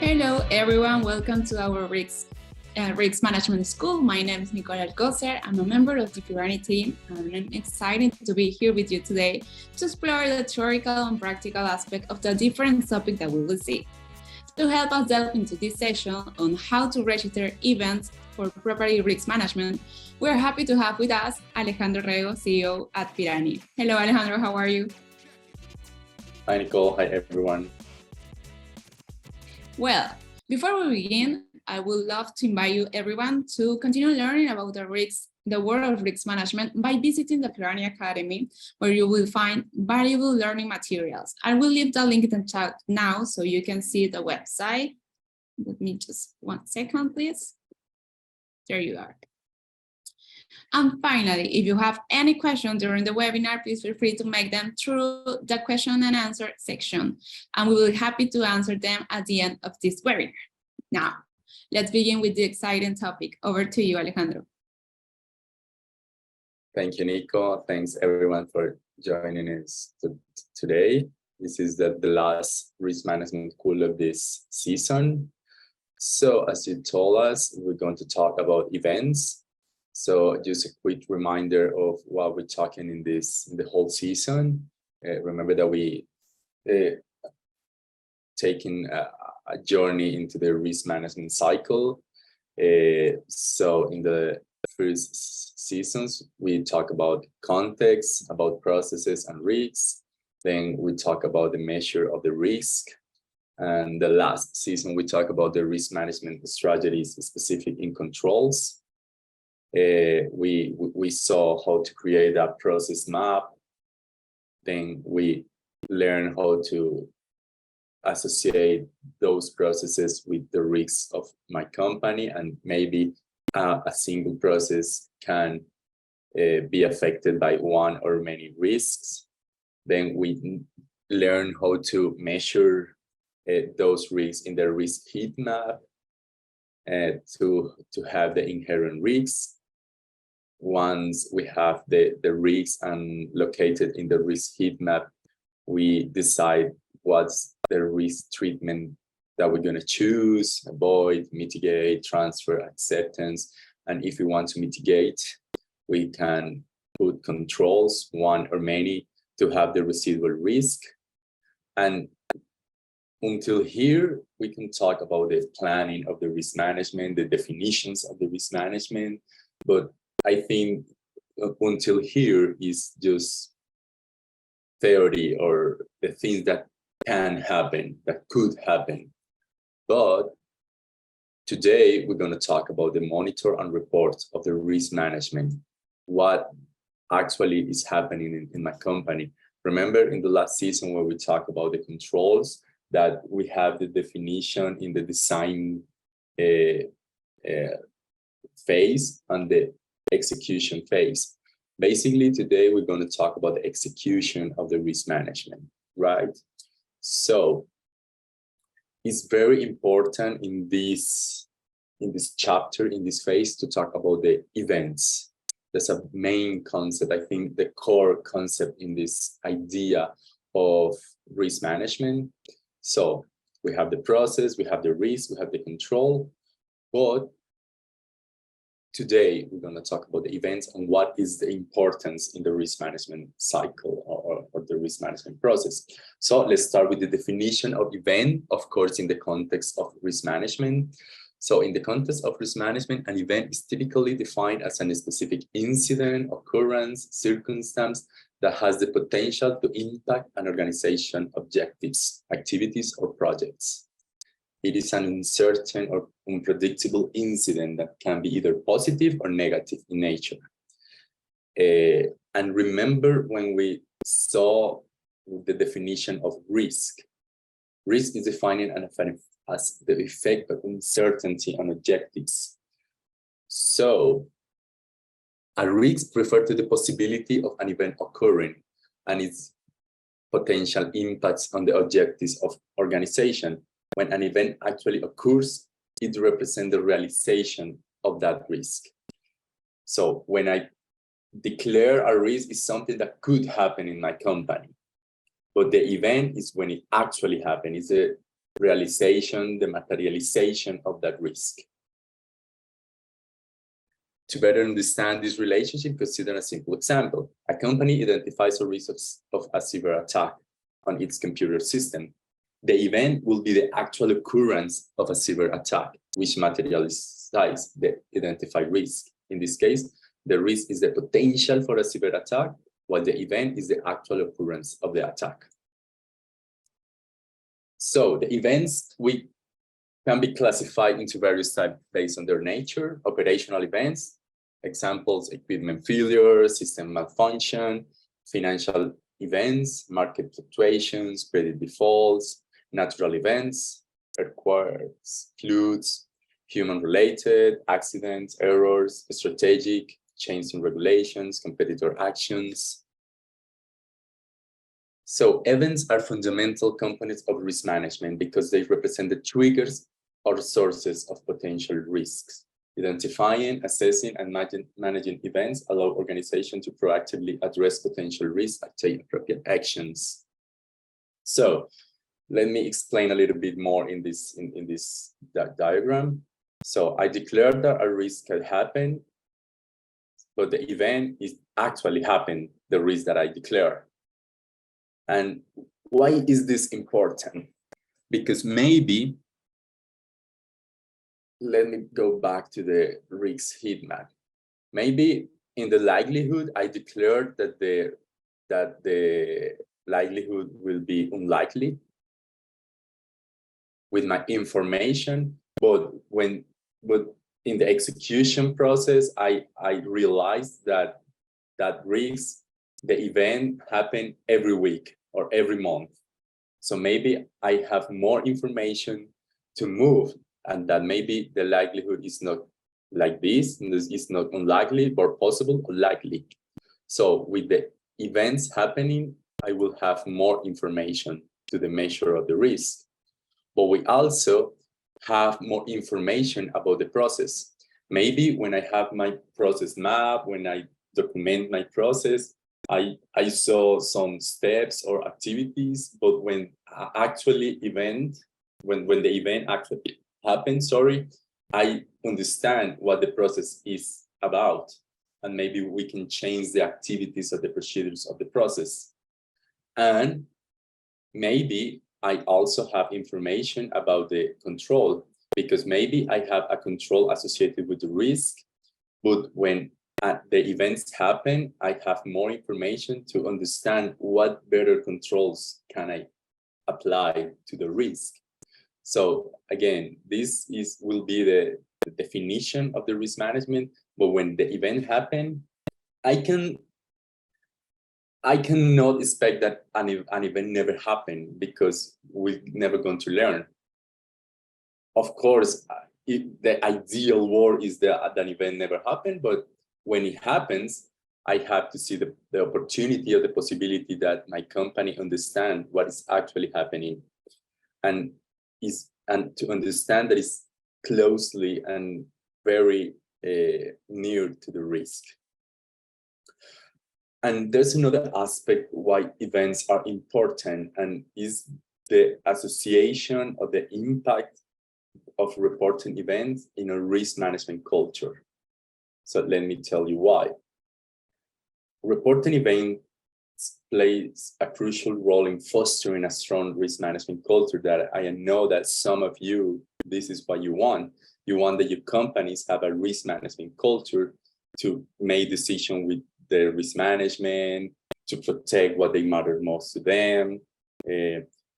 Hello, everyone. Welcome to our risk management school. My name is Nicole Alcocer. I'm a member of the Pirani team, and I'm excited to be here with you today to explore the theoretical and practical aspect of the different topics that we will see. To help us delve into this session on how to register events for property risk management, we're happy to have with us Alejandro Orrego, CEO at Pirani. Hello, Alejandro. How are you? Hi, Nicole. Hi, everyone. Well, before we begin, I would love to invite everyone to continue learning about the world of risk management by visiting the Pirani Academy, where you will find valuable learning materials. I will leave the link in the chat now so you can see the website. Let me just 1 second, please. There you are. And finally, if you have any questions during the webinar, please feel free to make them through the question and answer section, and we will be happy to answer them at the end of this webinar. Now, let's begin with the exciting topic. Over to you, Alejandro. Thank you, Nico. Thanks, everyone, for joining us today. This is the last risk management school of this season. So, as you told us, we're going to talk about events. So just a quick reminder of what we're talking in the whole season. Remember that we taking a journey into the risk management cycle. So in the first seasons, we talk about context, about processes and risks. Then we talk about the measure of the risk. And the last season, we talk about the risk management strategies specific in controls. We saw how to create a process map. Then we learned how to associate those processes with the risks of my company, and maybe a single process can be affected by one or many risks. Then we learn how to measure those risks in the risk heat map to have the inherent risks. Once we have the risks and located in the risk heat map, we decide what's the risk treatment that we're going to choose, avoid, mitigate, transfer, acceptance. And if we want to mitigate, we can put controls, one or many, to have the residual risk. And until here, we can talk about the planning of the risk management, the definitions of the risk management, but I think until here is just theory or the things that can happen, that could happen. But today we're going to talk about the monitor and report of the risk management, what actually is happening in my company. Remember in the last season where we talked about the controls, that we have the definition in the design phase and the execution phase. Basically, today we're going to talk about the execution of the risk management, right? So it's very important in this chapter, in this phase, to talk about the events. That's a main concept, I think, the core concept in this idea of risk management. So we have the process, we have the risk, we have the control, but today, we're going to talk about the events and what is the importance in the risk management cycle or the risk management process. So let's start with the definition of event, of course, in the context of risk management. So in the context of risk management, an event is typically defined as a specific incident, occurrence, circumstance that has the potential to impact an organization's objectives, activities, or projects. It is an uncertain or unpredictable incident that can be either positive or negative in nature. And remember when we saw the definition of risk. Risk is defined as the effect of uncertainty on objectives. So a risk refers to the possibility of an event occurring and its potential impacts on the objectives of organization. When an event actually occurs, it represents the realization of that risk. So when I declare a risk, is something that could happen in my company. But the event is when it actually happens. It's realization, the materialization of that risk. To better understand this relationship, consider a simple example. A company identifies a risk of a cyber attack on its computer system. The event will be the actual occurrence of a cyber attack, which materializes the identified risk. In this case, the risk is the potential for a cyber attack, while the event is the actual occurrence of the attack. So the events can be classified into various types based on their nature. Operational events, examples, equipment failure, system malfunction, financial events, market fluctuations, credit defaults, natural events, earthquakes, floods, human-related, accidents, errors, strategic, change in regulations, competitor actions. So events are fundamental components of risk management because they represent the triggers or sources of potential risks. Identifying, assessing, and managing events allow organizations to proactively address potential risks and take appropriate actions. So let me explain a little bit more in this diagram. So I declared that a risk had happened, but the event is actually happened, the risk that I declared. And why is this important? Because maybe, let me go back to the risk heat map. Maybe in the likelihood, I declared that the likelihood will be unlikely with my information, but in the execution process, I realized that risk, the event happened every week or every month. So maybe I have more information to move, and that maybe the likelihood is not like this, and this is not unlikely, but possible or likely. So with the events happening, I will have more information to the measure of the risk. But we also have more information about the process. Maybe when I have my process map, when I document my process, I saw some steps or activities, but when the event actually happens, I understand what the process is about, and maybe we can change the activities or the procedures of the process. And maybe I also have information about the control, because maybe I have a control associated with the risk, but when the events happen, I have more information to understand what better controls can I apply to the risk. So again, this will be the definition of the risk management. But when the event happens, I cannot expect that an event never happened, because we're never going to learn. Of course, the ideal world is that an event never happened, but when it happens, I have to see the opportunity or the possibility that my company understand what is actually happening, and to understand that it's closely and very near to the risk. And there's another aspect why events are important, and is the association of the impact of reporting events in a risk management culture. So let me tell you why. Reporting events plays a crucial role in fostering a strong risk management culture that I know that some of you, this is what you want. You want that your companies have a risk management culture to make decisions with their risk management, to protect what they matter most to them.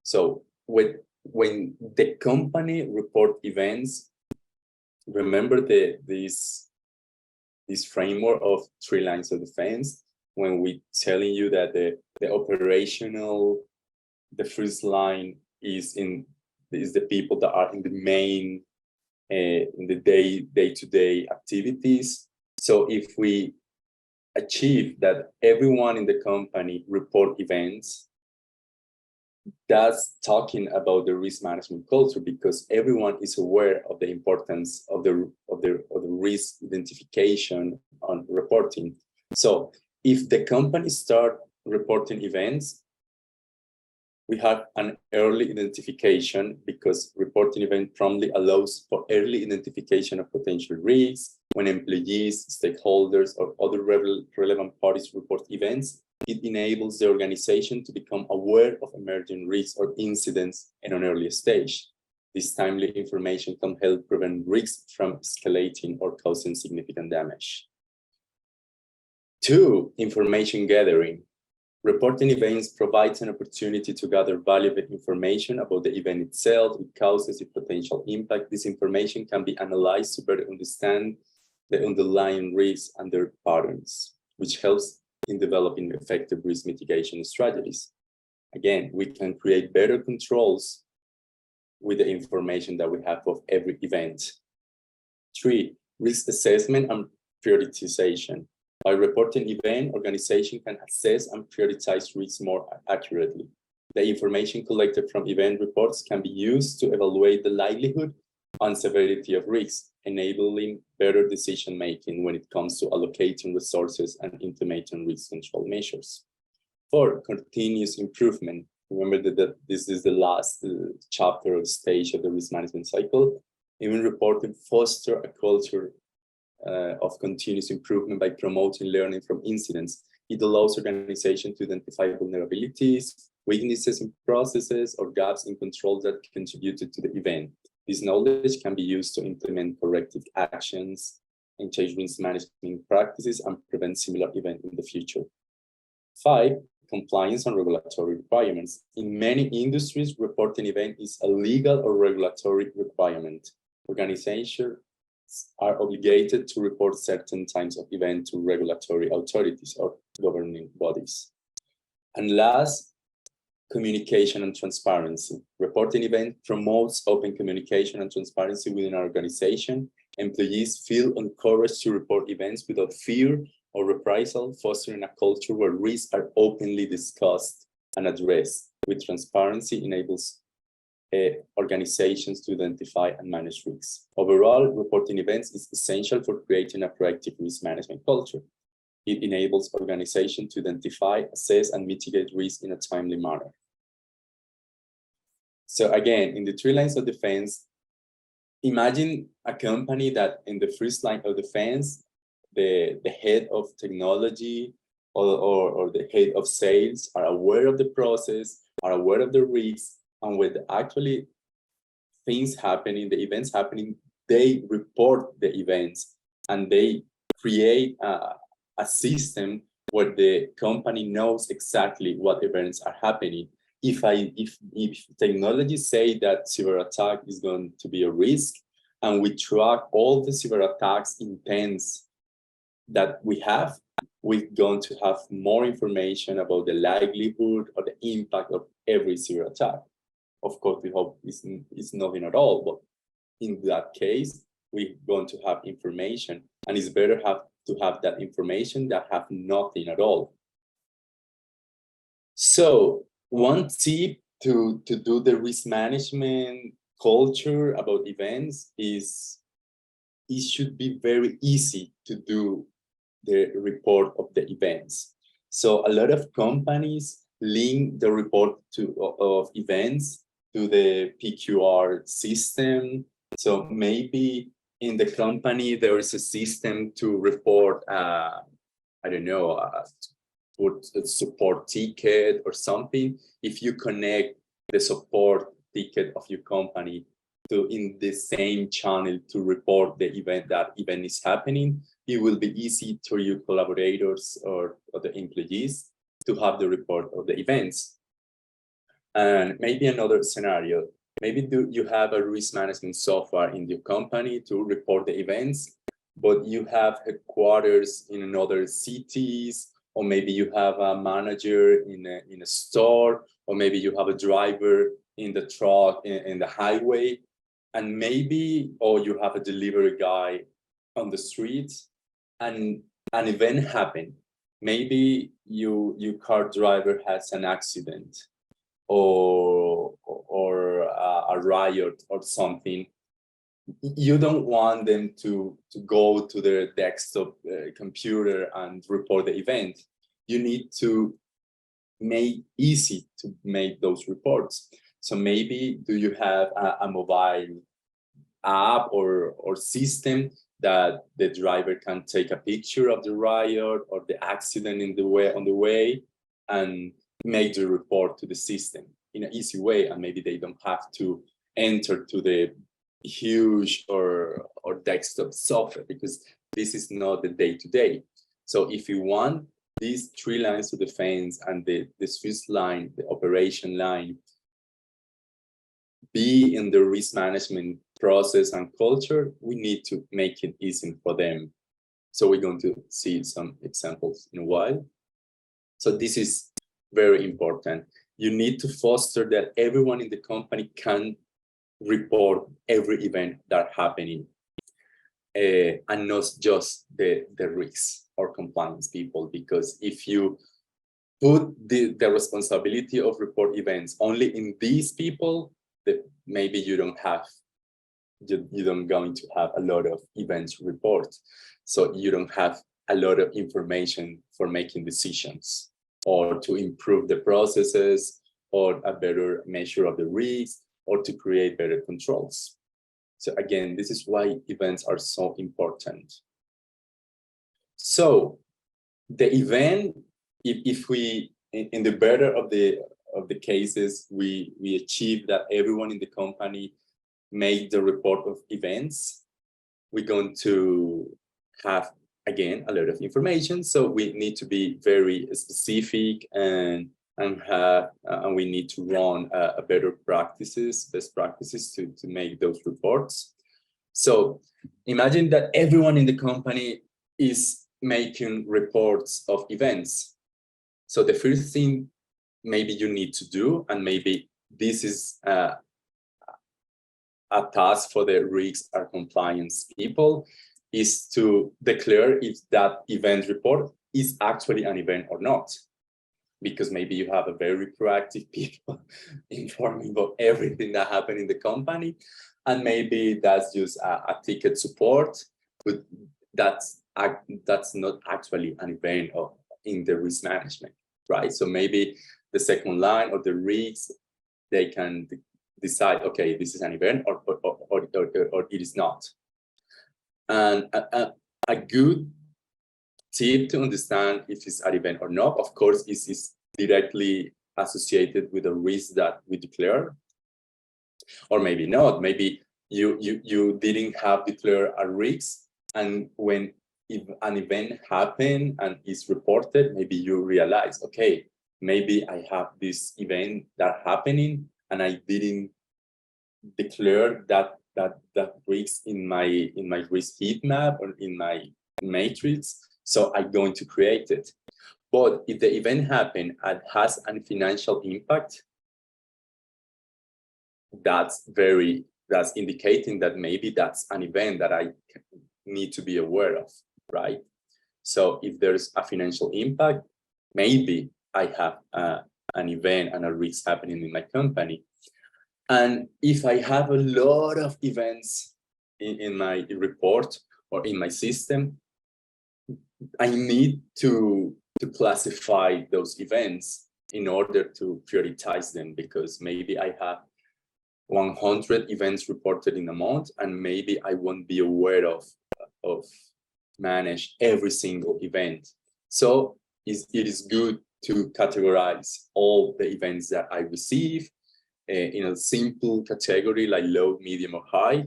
So when the company report events, remember this framework of 3 lines of defense, when we telling you that the operational, the first line is the people that are in the main in the day-to-day activities. So if we achieve that everyone in the company report events, that's talking about the risk management culture, because everyone is aware of the importance of the risk identification on reporting. So if the company start reporting events, We have an early identification because reporting event promptly allows for early identification of potential risks. When employees, stakeholders, or other relevant parties report events, it enables the organization to become aware of emerging risks or incidents at an early stage. This timely information can help prevent risks from escalating or causing significant damage. 2, information gathering. Reporting events provides an opportunity to gather valuable information about the event itself, its causes, its potential impact. This information can be analyzed to better understand the underlying risks and their patterns, which helps in developing effective risk mitigation strategies. Again, we can create better controls with the information that we have of every event. 3, risk assessment and prioritization. By reporting event, organization can assess and prioritize risks more accurately. The information collected from event reports can be used to evaluate the likelihood and severity of risks, enabling better decision-making when it comes to allocating resources and implementing risk control measures. 4, continuous improvement. Remember that this is the last chapter or stage of the risk management cycle. Event reporting fosters a culture of continuous improvement by promoting learning from incidents. It allows organizations to identify vulnerabilities, weaknesses in processes, or gaps in controls that contributed to the event. This knowledge can be used to implement corrective actions and change risk management practices and prevent similar events in the future. 5, compliance and regulatory requirements. In many industries, reporting event is a legal or regulatory requirement. Organizations are obligated to report certain types of events to regulatory authorities or governing bodies. And last, communication and transparency. Reporting event promotes open communication and transparency within our organization. Employees feel encouraged to report events without fear or reprisal, fostering a culture where risks are openly discussed and addressed. With transparency enables organizations to identify and manage risks. Overall, reporting events is essential for creating a proactive risk management culture. It enables organizations to identify, assess, and mitigate risk in a timely manner. So again, in the 3 lines of defense, imagine a company that in the first line of defense, the head of technology or the head of sales are aware of the process, are aware of the risks, and with actually things happening, the events happening, they report the events and they create a system where the company knows exactly what events are happening. If technology say that cyber attack is going to be a risk, and we track all the cyber attacks intents that we have, we're going to have more information about the likelihood or the impact of every cyber attack. Of course, we hope it's nothing at all, but in that case, we're going to have information, and it's better to have that information than have nothing at all. So one tip to do the risk management culture about events is it should be very easy to do the report of the events. So a lot of companies link the report of events to the PQR system. So maybe in the company, there is a system to report, I don't know, put a support ticket or something. If you connect the support ticket of your company to in the same channel to report the event, that event is happening, it will be easy to your collaborators or the employees to have the report of the events. And maybe another scenario, maybe you have a risk management software in your company to report the events, but you have headquarters in other cities, or maybe you have a manager in a store, or maybe you have a driver in the truck in the highway, and maybe, or you have a delivery guy on the street, and an event happened. Maybe your car driver has an accident, or a riot or something. You don't want them to go to their desktop computer and report the event. You need to make easy to make those reports. So maybe do you have a mobile app or system that the driver can take a picture of the riot or the accident on the way and make the report to the system in an easy way, and maybe they don't have to enter to the huge or desktop software, because this is not the day-to-day. So if you want these 3 lines of defense and the Swiss line, the operation line, be in the risk management process and culture, we need to make it easy for them. So we're going to see some examples in a while. So this is very important. You need to foster that everyone in the company can report every event that's happening, and not just the risks or compliance people, because if you put the responsibility of report events only in these people, that maybe you don't going to have a lot of events report. So you don't have a lot of information for making decisions or to improve the processes or a better measure of the risks or to create better controls. So again, this is why events are so important. So the event, if we, in the better of the cases, we achieve that everyone in the company made the report of events, we're going to have, again, a lot of information. So we need to be very specific and we need to run a better best practices to make those reports. So imagine that everyone in the company is making reports of events. So the first thing maybe you need to do, and maybe this is a task for the risk or compliance people, is to declare if that event report is actually an event or not. Because maybe you have a very proactive people informing about everything that happened in the company, and maybe that's just a ticket support, but that's not actually an event in the risk management, right? So maybe the second line or the risks, they can decide, okay, this is an event or it is not. And a good tip to understand if it's an event or not, of course, is directly associated with the risk that we declare, or maybe not. Maybe you didn't have declared a risk, and when an event happened and is reported, maybe you realize, okay, maybe I have this event that happening and I didn't declare that risk in my risk heat map or in my matrix. So I'm going to create it. But if the event happened and has a financial impact, that's indicating that maybe that's an event that I need to be aware of, right? So if there's a financial impact, maybe I have an event and a risk happening in my company. And if I have a lot of events in my report or in my system, I need to classify those events in order to prioritize them, because maybe I have 100 events reported in a month, and maybe I won't be aware of manage every single event. So it is good to categorize all the events that I receive in a simple category like low, medium, or high,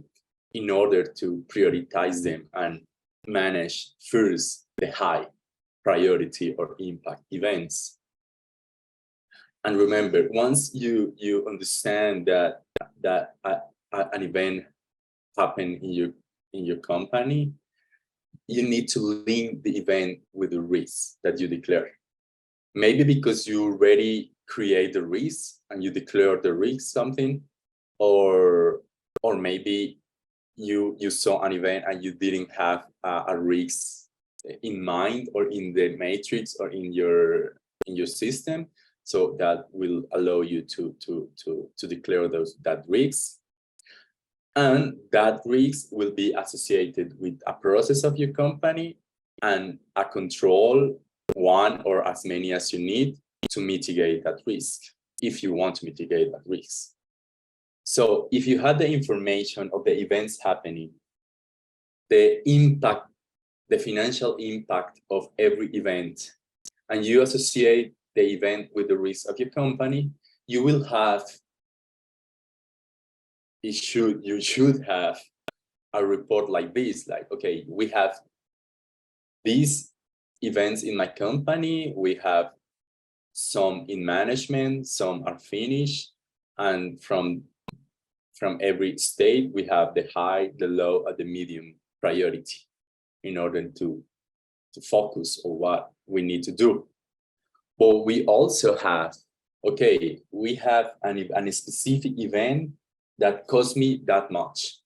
in order to prioritize them and manage first the high priority or impact events. And remember, once you understand that an event happened in your company, you need to link the event with the risk that you declare. Maybe because you already create the risk and you declare the risk something, or maybe you saw an event and you didn't have a risk in mind or in the matrix or in your system. So that will allow you to declare that risk. And that risk will be associated with a process of your company and a control, one or as many as you need, to mitigate that risk, if you want to mitigate that risk. So if you had the information of the events happening, the impact, the financial impact of every event, and you associate the event with the risk of your company, you will have, you should have a report like this, like, okay, we have these events in my company, we have some in management, some are finished, and from every state, we have the high, the low, and the medium priority in order to focus on what we need to do. But we also have, okay, we have a specific event that cost me that much,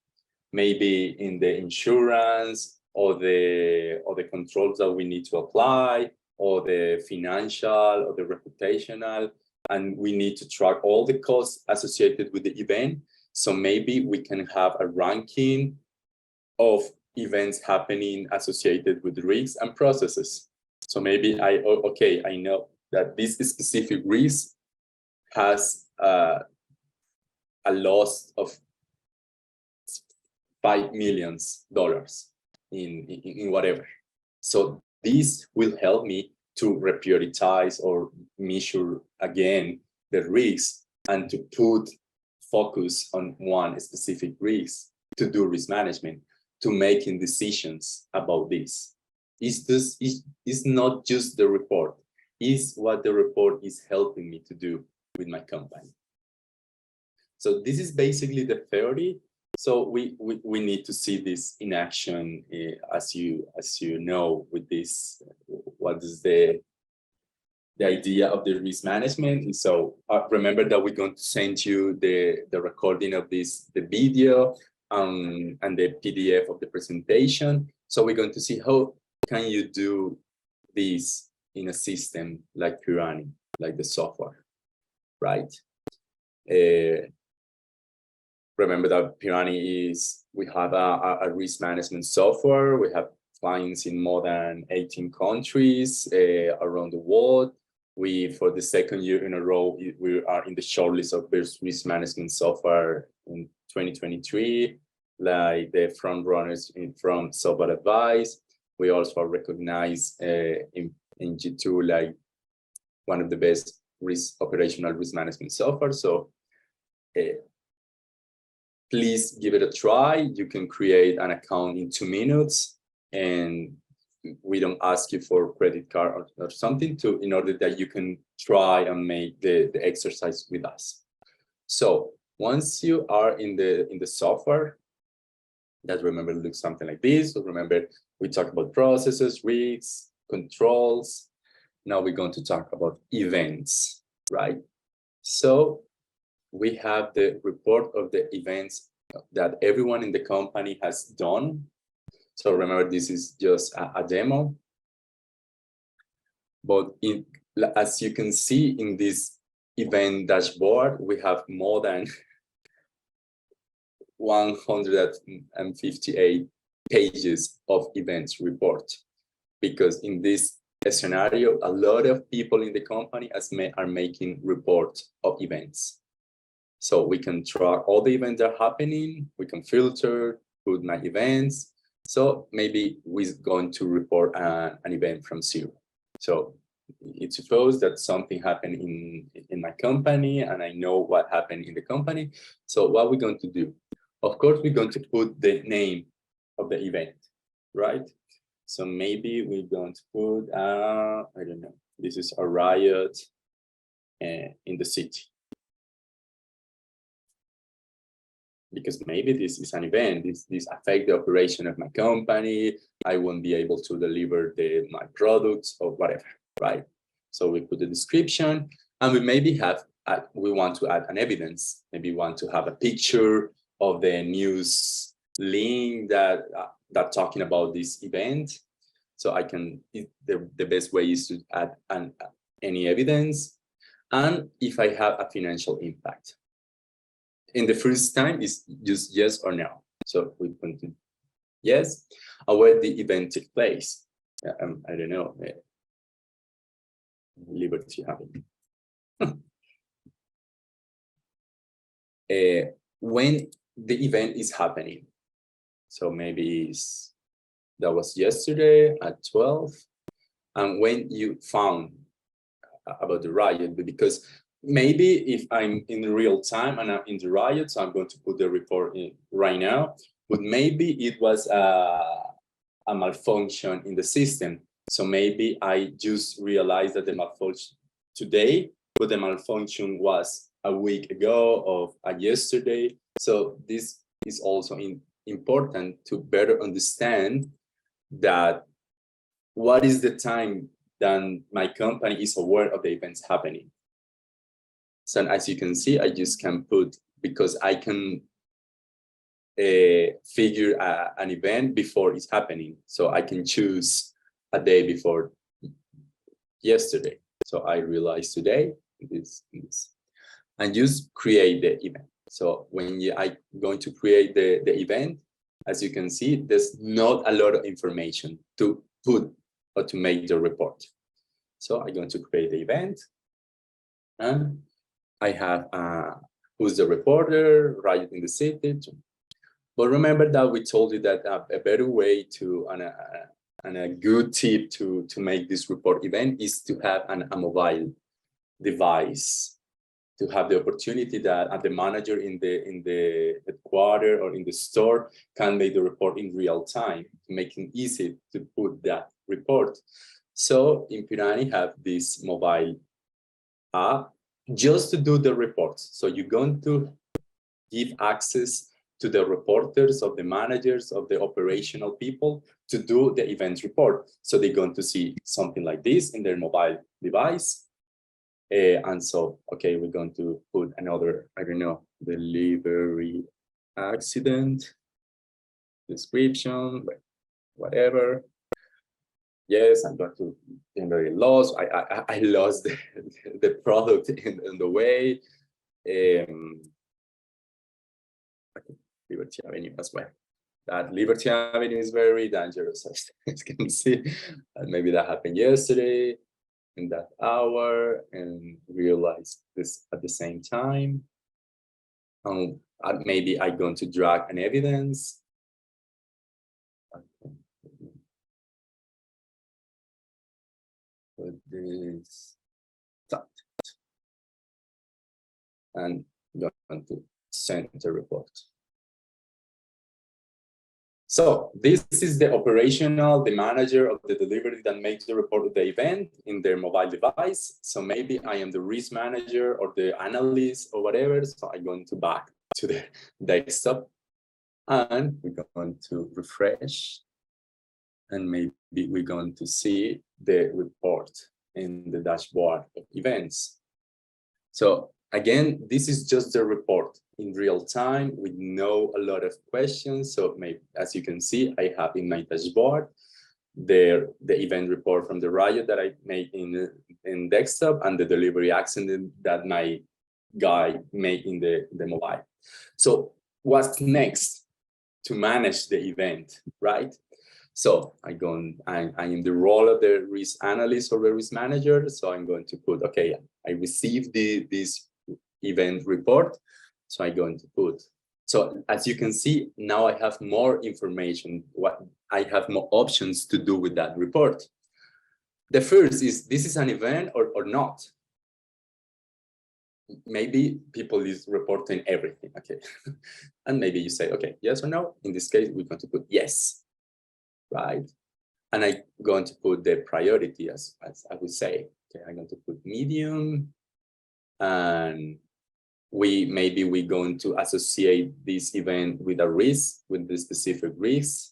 maybe in the insurance or the controls that we need to apply, or the financial or the reputational, and we need to track all the costs associated with the event. So maybe we can have a ranking of events happening associated with risks and processes. So maybe I know that this specific risk has a loss of $5 million in whatever. So this will help me to reprioritize or measure again the risks and to put focus on one specific risk, to do risk management, to making decisions about this. It's not just the report, it's what the report is helping me to do with my company. So this is basically the theory. So we need to see this in action, as you know, with this, what is the idea of the risk management. And so remember that we're going to send you the recording of this, the video, and the PDF of the presentation. So we're going to see how can you do this in a system like Pirani, like the software, right? Remember that Pirani is, we have a risk management software. We have clients in more than 18 countries around the world. For the second year in a row, we are in the shortlist of best risk management software in 2023, like the front runners from Software Advice. We also are recognized in G2 like one of the best operational risk management software. So please give it a try. You can create an account in 2 minutes, and we don't ask you for credit card or something in order that you can try and make the exercise with us. So once you are in the software, that remember looks something like this. So remember, we talked about processes, risks, controls. Now we're going to talk about events, right? So we have the report of the events that everyone in the company has done. So remember, this is just a demo. But as you can see in this event dashboard, we have more than 158 pages of events report. Because in this scenario, a lot of people in the company are making reports of events. So we can track all the events that are happening, we can filter, put my events. So maybe we're going to report an event from 0. So it's supposed that something happened in my company and I know what happened in the company. So what we're going to do? Of course, we're going to put the name of the event, right? So maybe we're going to put, I don't know, this is a riot in the city. Because maybe this is an event, this affects the operation of my company, I won't be able to deliver my products or whatever, right? So we put the description, and we maybe we want to add an evidence. Maybe we want to have a picture of the news link that talking about this event. So the best way is to add any evidence, and if I have a financial impact. In the first time is just yes or no. So we put yes, or where the event took place. I don't know. liberty happening. When the event is happening. So maybe that was yesterday at 12. And when you found about the riot, because maybe if I'm in real time and I'm in the riot, so I'm going to put the report in right now, but maybe it was a malfunction in the system. So maybe I just realized that the malfunction today, but the malfunction was a week ago or yesterday. So this is also important to better understand that what is the time that my company is aware of the events happening. So as you can see, I just can put, because I can figure an event before it's happening. So I can choose a day before yesterday. So I realized today this, and just create the event. So when I'm going to create the event, as you can see, there's not a lot of information to put or to make the report. So I'm going to create the event, and I have who's the reporter, riot in the city. But remember that we told you that a better way to and a good tip to make this report event is to have a mobile device, to have the opportunity that the manager in the headquarters or in the store can make the report in real time, making it easy to put that report. So in Pirani have this mobile app just to do the reports. So you're going to give access to the reporters, of the managers, of the operational people to do the event report. So they're going to see something like this in their mobile device. And so, okay, we're going to put another, I don't know, delivery accident, description, whatever. Yes, I'm going to generate loss. I lost the product in the way. Liberty Avenue as well. That Liberty Avenue is very dangerous, as you can see. And maybe that happened yesterday in that hour, and realize this at the same time. Maybe I'm going to drag an evidence. Put this start. And I'm going to send the report. So this is the operational, the manager of the delivery that makes the report of the event in their mobile device. So maybe I am the risk manager or the analyst or whatever. So I'm going to back to the desktop, and we're going to refresh. And maybe we're going to see the report in the dashboard of events. So again, this is just the report in real time. We know a lot of questions. So maybe, as you can see, I have in my dashboard the event report from the riot that I made in desktop, and the delivery accident that my guy made in the mobile. So what's next to manage the event, right? So I am the role of the risk analyst or the risk manager. So I'm going to put, okay, I received this event report. So I'm going to put, so as you can see, now I have more information, I have more options to do with that report. The first is, this is an event or not. Maybe people is reporting everything, okay. And maybe you say, okay, yes or no. In this case, we're going to put yes, right? And I'm going to put the priority as I would say. Okay, I'm going to put medium, and we're going to associate this event with a risk, with the specific risk.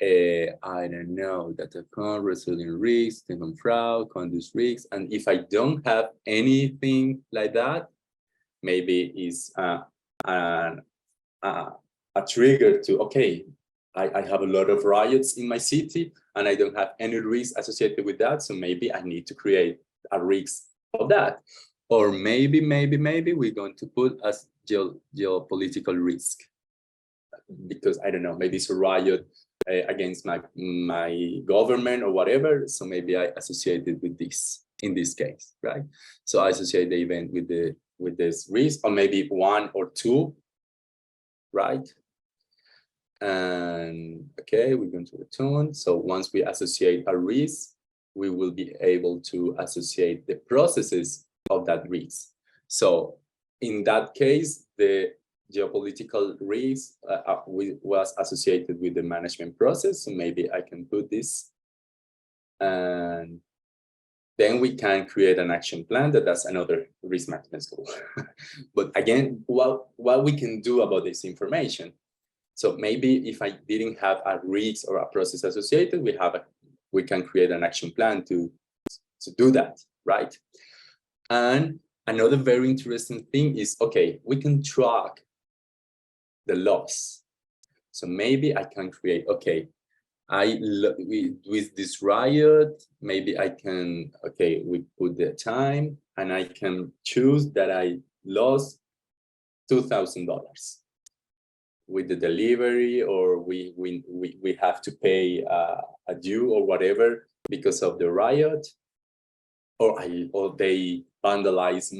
I don't know, that account, resilient risk, technical fraud, conduct risk. And if I don't have anything like that, maybe it's a trigger to, okay, I have a lot of riots in my city and I don't have any risk associated with that. So maybe I need to create a risk of that. Or maybe we're going to put as geopolitical risk, because I don't know, maybe it's a riot against my government or whatever. So maybe I associate it with this. in this case, right? So I associate the event with this risk, or maybe one or two, right? And okay, we're going to return. So once we associate a risk, we will be able to associate the processes of that risk. So in that case, the geopolitical risk was associated with the management process. So maybe I can put this, and then we can create an action plan. That's another risk management tool. But again, what we can do about this information. So maybe if I didn't have a risk or a process associated, we can create an action plan to do that, right? And another very interesting thing is, okay, we can track the loss. So maybe I can create, okay, with this riot, maybe I can, okay, we put the time and I can choose that I lost $2,000 with the delivery, or we have to pay a due or whatever because of the riot, or they vandalize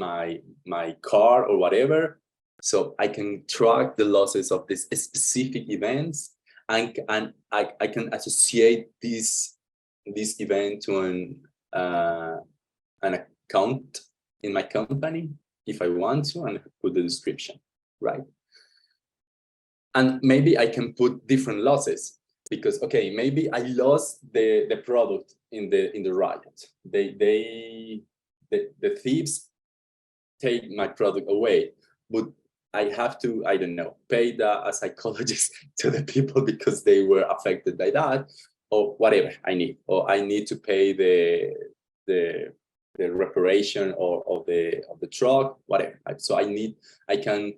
my car or whatever. So I can track the losses of these specific events, and I can associate this event to an account in my company if I want to, and put the description, right? And maybe I can put different losses, because okay, maybe I lost the product in the riot. The thieves take my product away, but I have to, I don't know, pay a psychologist to the people because they were affected by that, or whatever I need, or I need to pay the reparation of the truck, whatever. So I can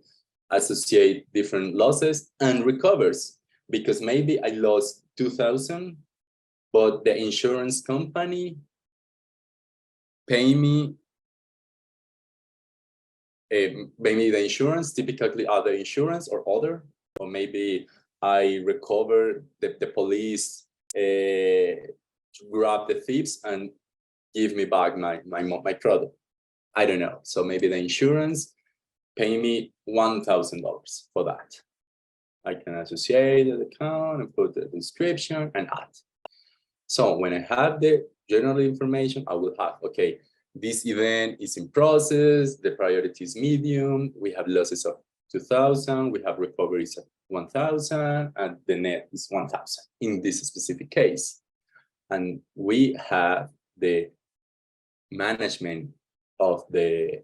associate different losses and recovers, because maybe I lost 2,000, but the insurance company pay me. Maybe the insurance, typically other insurance or other, or maybe I recover the police grab the thieves and give me back my product. I don't know. So maybe the insurance pay me $1,000 for that. I can associate the account and put the description and add. So when I have the general information, I will have, okay, this event is in process, the priority is medium, we have losses of 2,000, we have recoveries of 1,000, and the net is 1,000 in this specific case. And we have the management of the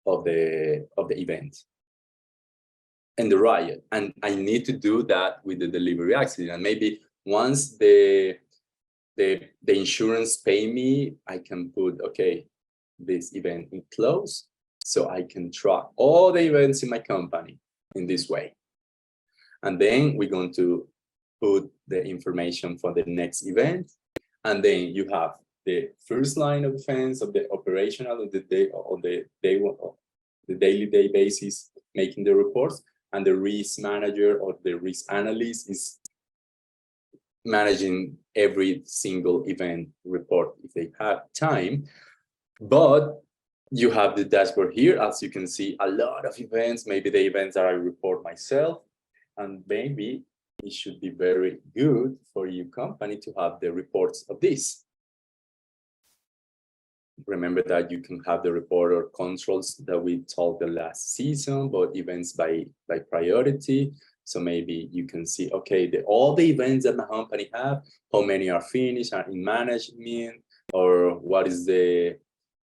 event and the riot, and I need to do that with the delivery accident. And maybe once the insurance pay me, I can put, okay, this event in close, so I can track all the events in my company in this way. And then we're going to put the information for the next event, and then you have the first line of defense of the operational of the day, on the daily basis, making the reports, and the risk manager or the risk analyst is managing every single event report if they have time. But you have the dashboard here, as you can see, a lot of events, maybe the events that I report myself, and maybe it should be very good for your company to have the reports of this. Remember that you can have the report or controls that we told the last season, but events by priority. So maybe you can see, okay, all the events that my company have, how many are finished, are in management, or what is the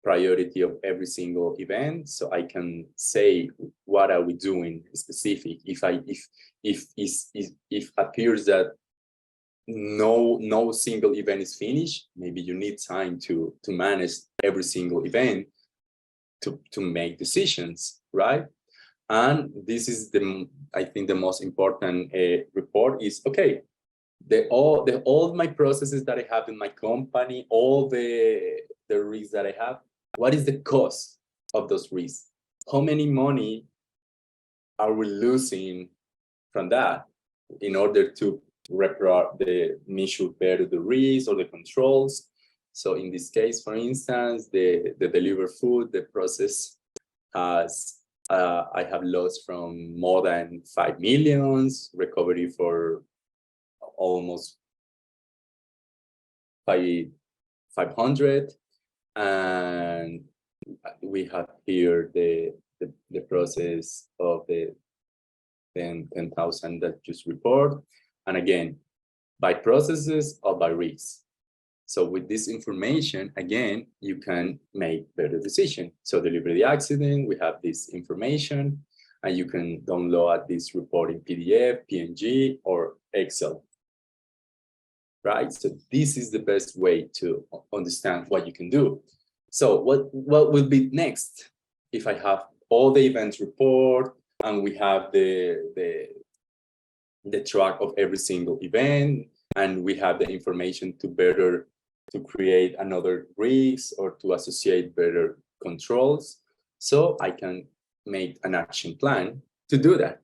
priority of every single event. So I can say, what are we doing specific? If appears that no single event is finished, maybe you need time to manage every single event to make decisions, right? And this is I think the most important report is, okay, all my processes that I have in my company, all the risks that I have, what is the cost of those risks? How many money are we losing from that in order to measure better the risks or the controls? So in this case, for instance, the delivered food, the process has, I have lost from more than 5 millions, recovery for almost 500. And we have here the process of the 10,000 that just report. And again, by processes or by risks. So with this information, again, you can make better decisions. So deliver the accident, we have this information, and you can download this report in PDF, PNG, or Excel. Right? So this is the best way to understand what you can do. So what will be next? If I have all the events report and we have the track of every single event, and we have the information to create another risk or to associate better controls. So I can make an action plan to do that.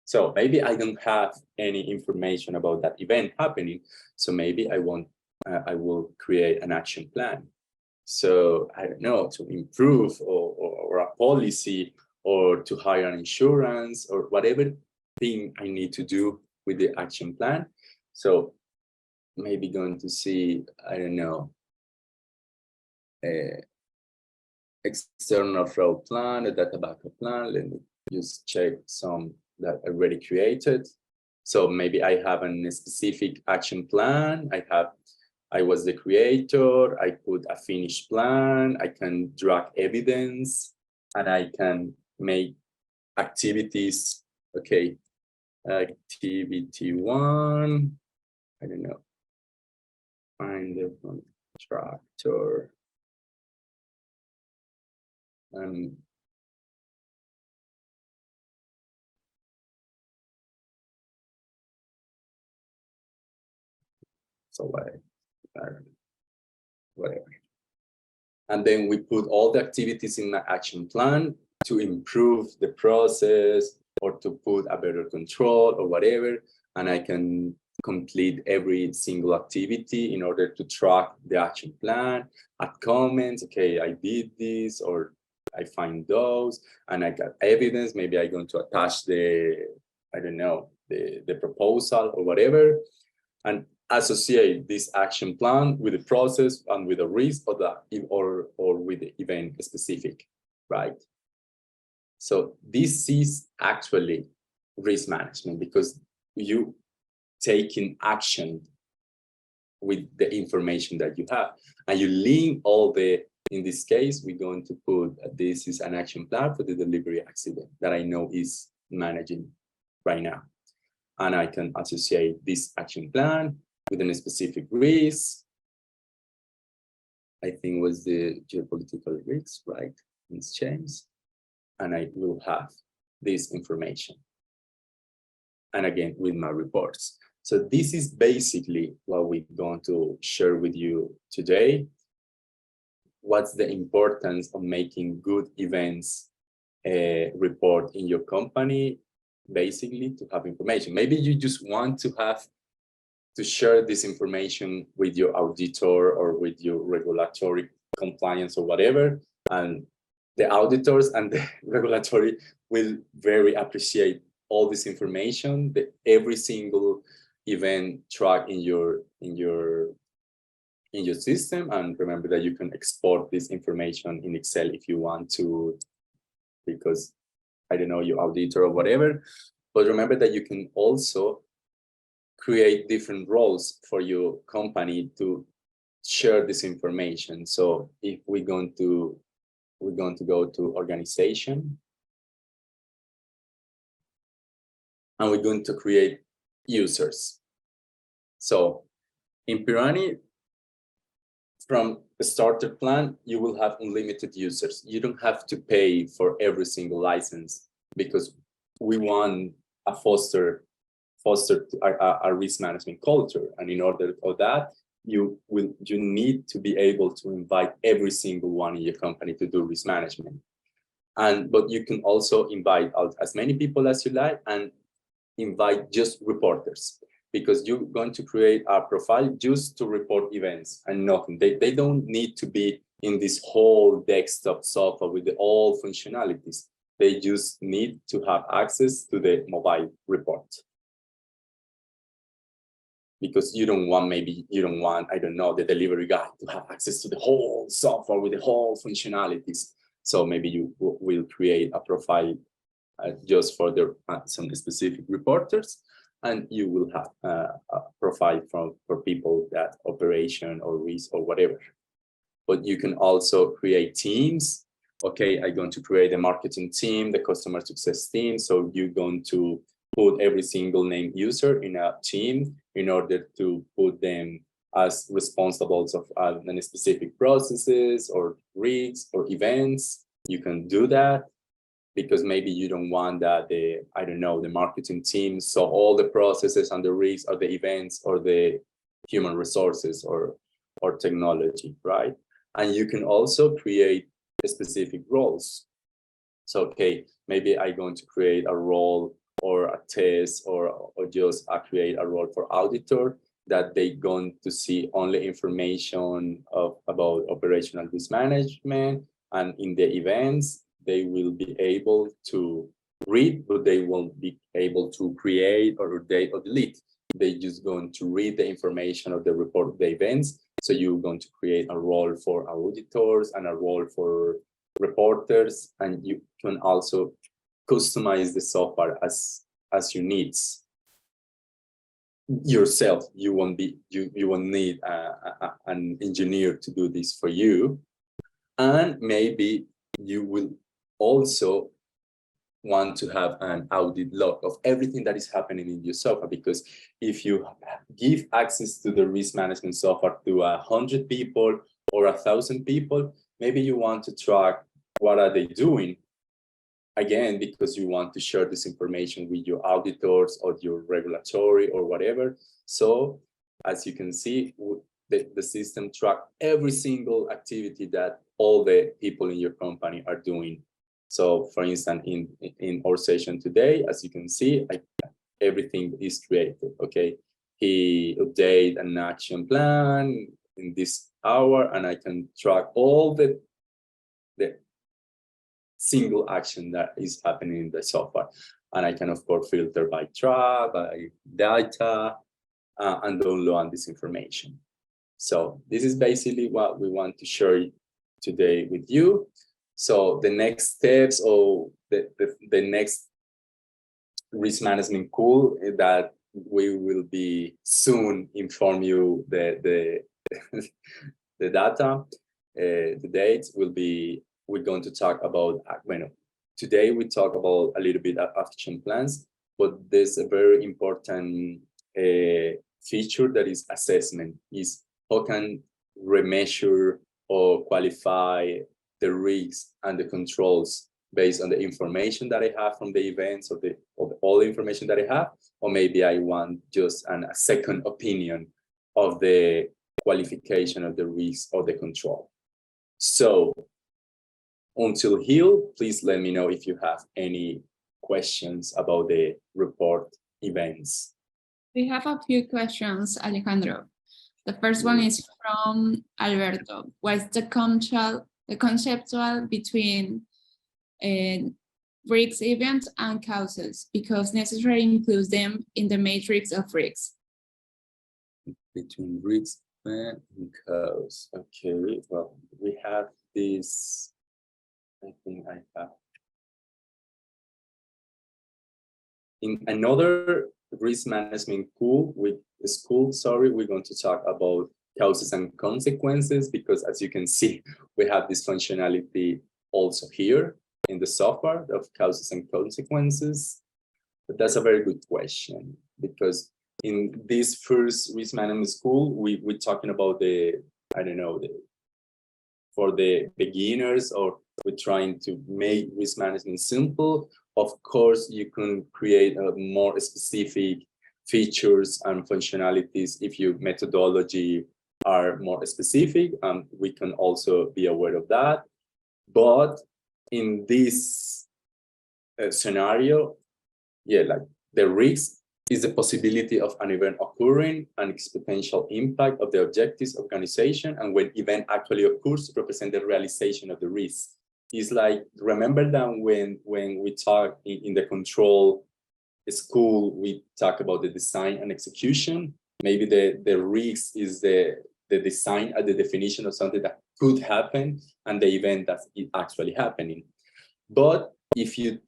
So maybe I don't have any information about that event happening. So maybe I will create an action plan. So I don't know, to improve or a policy or to hire an insurance or whatever thing I need to do with the action plan. So maybe going to see, I don't know, external fraud plan, a data backup plan. Let me just check some that I already created. So maybe I have a specific action plan. I was the creator. I put a finished plan. I can drag evidence and I can make activities. Okay, activity 1. I don't know. Find the contractor. So whatever. And then we put all the activities in the action plan to improve the process or to put a better control or whatever. And I can complete every single activity in order to track the action plan, add comments, okay, I did this, or I find those, and I got evidence. Maybe I'm going to attach the, I don't know, the proposal or whatever, and associate this action plan with the process and with the risk of or with the event specific, right? So this is actually risk management, because you taking action with the information that you have, and you link all the, in this case, we're going to put, this is an action plan for the delivery accident that I know is managing right now. And I can associate this action plan with a specific risk. I think was the geopolitical risk, right? It's changed. And I will have this information. And again, with my reports. So this is basically what we're going to share with you today. What's the importance of making good events report in your company? Basically, to have information. Maybe you just want to have to share this information with your auditor or with your regulatory compliance or whatever, and the auditors and the regulatory will very appreciate all this information, every single event track in your system. And remember that you can export this information in Excel if you want to, because I don't know, your auditor or whatever. But remember that you can also create different roles for your company to share this information. So if we're going to go to organization, and we're going to create users. So in Pirani, from the starter plan, you will have unlimited users. You don't have to pay for every single license, because we want a foster a risk management culture. And in order for that, you need to be able to invite every single one in your company to do risk management. But you can also invite as many people as you like, and invite just reporters. because you're going to create a profile just to report events and nothing. They don't need to be in this whole desktop software with all functionalities. They just need to have access to the mobile report. Because you don't want, I don't know, the delivery guy to have access to the whole software with the whole functionalities. So maybe you will create a profile just for some specific reporters, and you will have a profile for people that operation or risk or whatever. But you can also create teams. Okay, I'm going to create a marketing team, the customer success team. So you're going to put every single named user in a team in order to put them as responsible of any specific processes or risks or events. You can do that because maybe you don't want that the marketing team, so all the processes and the risks or the events or the human resources or technology, right? And you can also create specific roles. So, okay, maybe I'm going to create a role or a test or just create a role for auditor that they're going to see only information about operational risk management, and in the events, they will be able to read, but they won't be able to create or update or delete. They're just going to read the information of the report of the events. So you're going to create a role for auditors and a role for reporters, and you can also customize the software as your needs yourself. You won't need an engineer to do this for you. And maybe you will also want to have an audit log of everything that is happening in your software, because if you give access to the risk management software to 100 people or 1,000 people, maybe you want to track what are they doing, again, because you want to share this information with your auditors or your regulatory or whatever. So as you can see, the system track every single activity that all the people in your company are doing. So for instance, in our session today, as you can see, everything is created, okay? He updated an action plan in this hour, and I can track all the single action that is happening in the software. And I can, of course, filter by track, by data, and download this information. So this is basically what we want to share today with you. So the next steps, or the next risk management tool that we will be soon inform you the data, the dates will be, we're going to talk about, today we talk about a little bit of action plans, but there's a very important feature that is assessment, is how can we measure or qualify the risks and the controls based on the information that I have from the events, or all the information that I have, or maybe I want just a second opinion of the qualification of the risk or the control. So until here, please let me know if you have any questions about the report events. We have a few questions, Alejandro. The first one is from Alberto. What's the conceptual between risks events and causes, because necessary includes them in the matrix of risks? Between risks and cause. Okay, well, we have this. I think I have. In another risk management tool, we're going to talk about causes and consequences, because as you can see, we have this functionality also here in the software of causes and consequences. But that's a very good question, because in this first risk management school, we're talking about for the beginners, or we're trying to make risk management simple. Of course, you can create more specific features and functionalities if your methodology are more specific, and we can also be aware of that. But in this scenario, like the risks is the possibility of an event occurring and its potential impact of the objectives of organization, and when event actually occurs represent the realization of the risk. It's like, remember that when we talk in the control school, we talk about the design and execution. Maybe the risk is the design at the definition of something that could happen and the event that's actually happening. But if you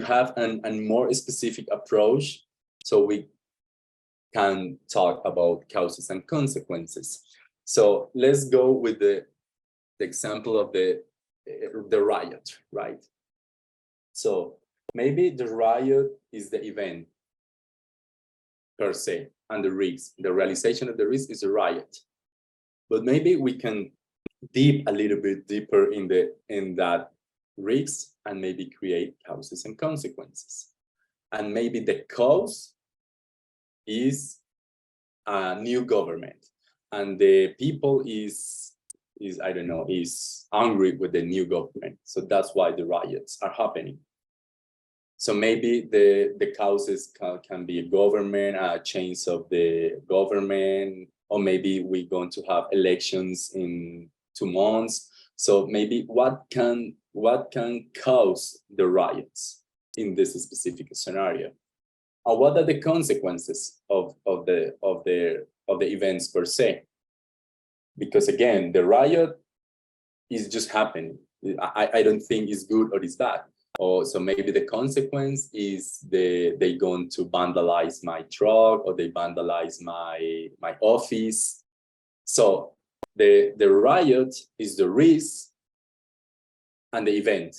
have a more specific approach, so we can talk about causes and consequences. So let's go with the example of the riot, right? So maybe the riot is the event per se, and the risk, the realization of the risk is a riot. But maybe we can dig a little bit deeper in that risk and maybe create causes and consequences. And maybe the cause is a new government, and the people is I don't know, is angry with the new government. So that's why the riots are happening. So maybe the causes can be a government, a change of the government, or maybe we're going to have elections in 2 months. So maybe what can cause the riots in this specific scenario? And what are the consequences of the events per se? Because again, the riot is just happening. I don't think it's good or it's bad. Or so maybe the consequence is they going to vandalize my truck, or they vandalize my office. So the riot is the risk and the event.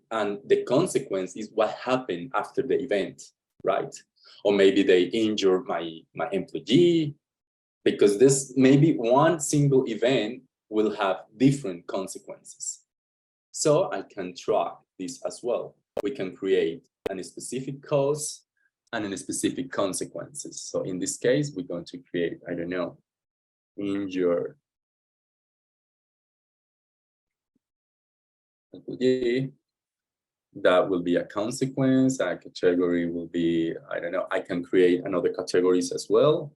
And the consequence is what happened after the event, right? Or maybe they injure my employee, because this maybe one single event will have different consequences. So I can track this as well. We can create a specific cause and a specific consequences. So in this case, we're going to create, I don't know, injure employee. That will be a consequence. A category will be, I don't know, I can create another categories as well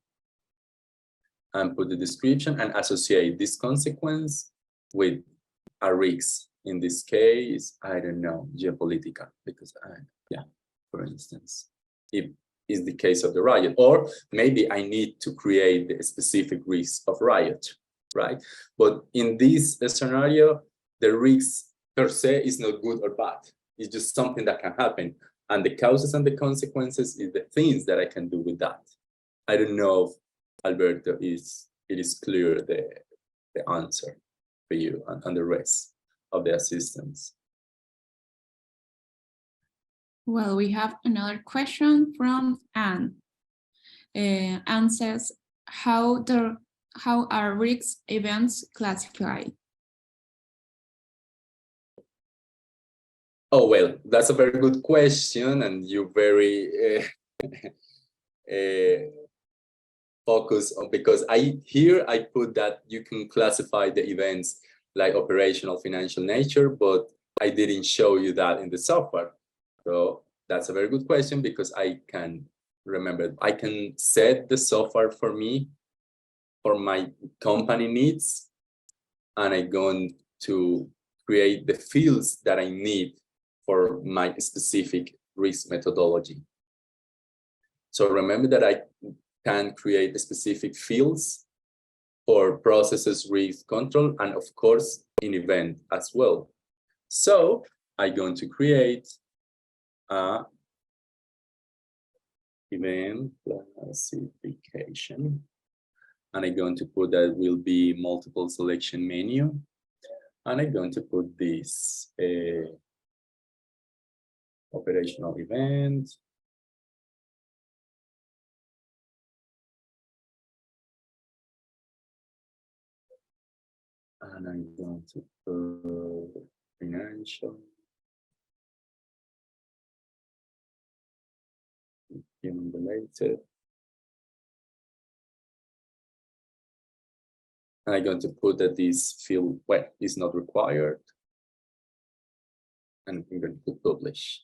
and put the description and associate this consequence with a risk. In this case, I don't know, geopolitical, because for instance, if is the case of the riot, or maybe I need to create the specific risk of riot, right? But in this scenario, the risk per se is not good or bad. It's just something that can happen. And the causes and the consequences is the things that I can do with that. I don't know if Alberto it is clear the answer for you and the rest of the assistants. Well, we have another question from Anne. Anne says, how are risk events classified? Oh, well, that's a very good question, and you're very focused on, because I put that you can classify the events like operational, financial nature, but I didn't show you that in the software. So that's a very good question, because I can remember, I can set the software for me, for my company needs, and I'm going to create the fields that I need for my specific risk methodology. So remember that I can create specific fields for processes, risk control, and of course in event as well. So I'm going to create a event classification, and I'm going to put that will be multiple selection menu, and I'm going to put this operational event. And I'm going to put financial, human related. And I'm going to put that this field, well, is not required. And I'm going to publish.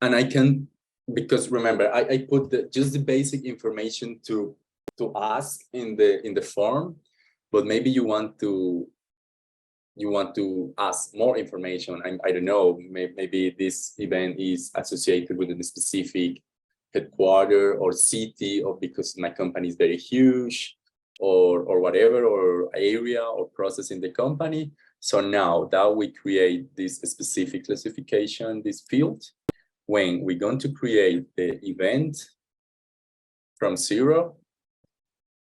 And I can, because remember, I put just the basic information to ask in the form, but maybe you want to ask more information. I don't know, maybe this event is associated with a specific headquarter or city, or because my company is very huge, or whatever, or area or process in the company. So now that we create this specific classification, this field, when we're going to create the event from zero,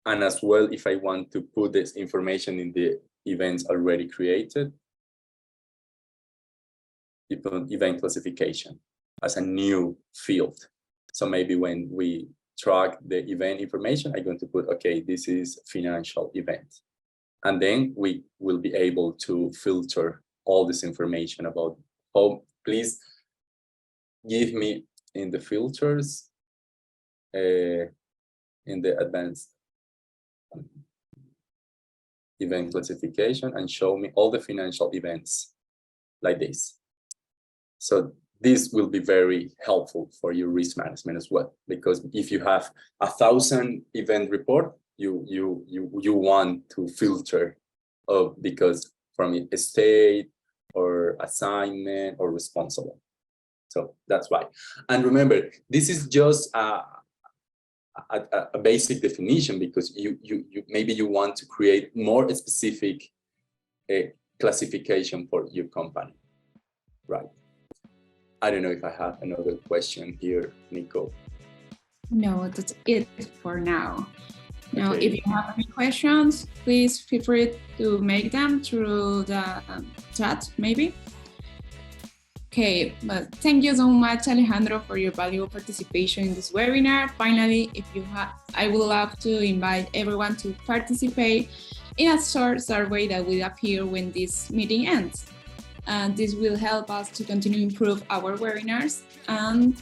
and as well, if I want to put this information in the events already created, you put event classification as a new field. So maybe when we track the event information, I'm going to put, okay, this is financial event. And then we will be able to filter all this information about, oh, please give me in the filters, in the advanced event classification, and show me all the financial events like this. So this will be very helpful for your risk management as well, because if you have 1,000 event report, you want to filter because from a state or assignment or responsible. So that's why. And remember, this is just a basic definition, because you maybe you want to create more specific classification for your company, right? I don't know if I have another question here, Nico. No, that's it for now. Now, Okay. if you have any questions, please feel free to make them through the chat, maybe. Okay, but thank you so much, Alejandro, for your valuable participation in this webinar. Finally, if you have, I would love to invite everyone to participate in a short survey that will appear when this meeting ends. And this will help us to continue to improve our webinars. And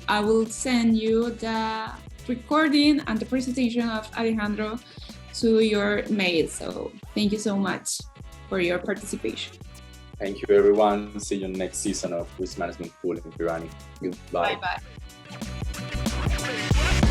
I will send you the recording and the presentation of Alejandro to your mail. So thank you so much for your participation. Thank you, everyone. See you next season of Risk Management School in Pirani. Goodbye. Bye-bye.